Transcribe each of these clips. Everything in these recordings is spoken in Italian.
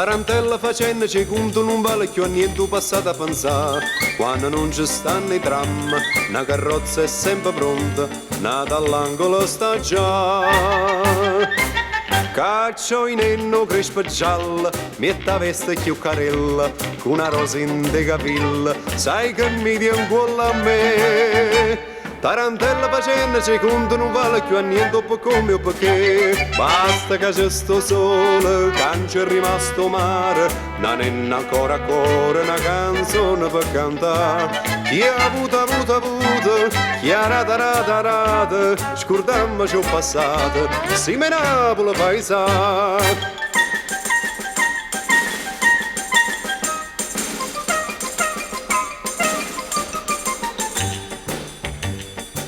Tarantella facendo ci conto non vale più a niente passato a pensare. Quando non ci stanno i tram, una carrozza è sempre pronta, nata all'angolo sta già. Caccio in enno crespa gialla, mietta veste più carella, con una rosa in de capilla, sai che mi dia un cuore a me. Tarantella facendo ci conto non vale più a niente o come o perché. Basta che c'è sto sole, che c'è rimasto mare, non è ancora una canzone per cantare. Chi ha avuto, chi ha rata, scordammo ciò passato, si me Napoli paesa.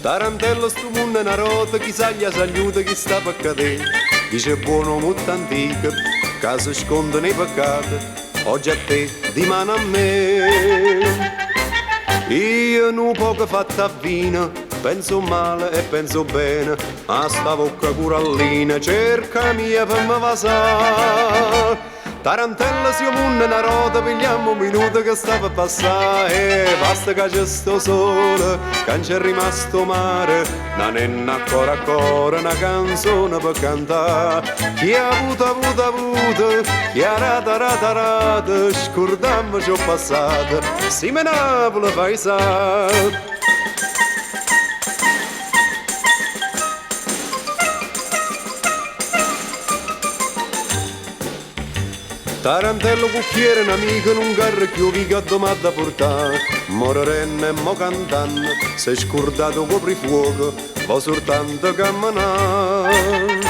Tarantella sto mondo è una rota, chissà gli saluta chi sta per cadere. Dice buono molto antico, che si sconde nei peccati, oggi a te, di mano a me. Io non poco fatta a vino, penso male e penso bene, a sta bocca curallina, cerca mia per me vasare. Tarantella si munna una rota, pigliamo un minuto che sta per passare. Basta che c'è sto sole, che c'è rimasto mare, non è ancora una canzone per cantare. Chi ha avuto, chi ha rata, scordammo ciò passato, si me Napoli paesa. Tarantello cucchiere un amico non garra più che ha domanda portare. Mororenne e mo cantando, sei scordato coprifuoco, va soltanto camminare.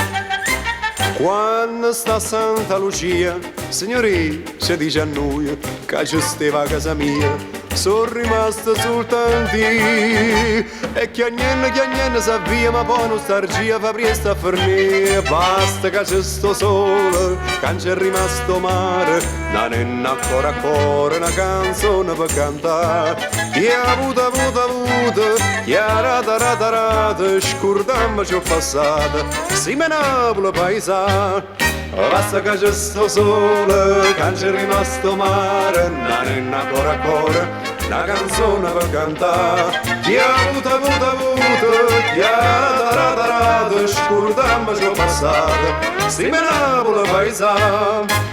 Quando sta Santa Lucia, signori, ci dice a noi che ci stava a casa mia, sono rimasto soltanto e che niente sa via, ma poi nostalgia fa presto a fornire. Basta che c'è sto sole, che c'è rimasto mare, non è ancora una canzone per cantare. Chi ha avuto, chi ha rata, scordammo ciò passato, si me Napoli paesa. Basta che c'è sto sole, che c'è rimasto mare, non è ancora una canzone per cantare. Chi ha avuto, chi ha rata, scordammo ciò passato, si me Napoli paesa.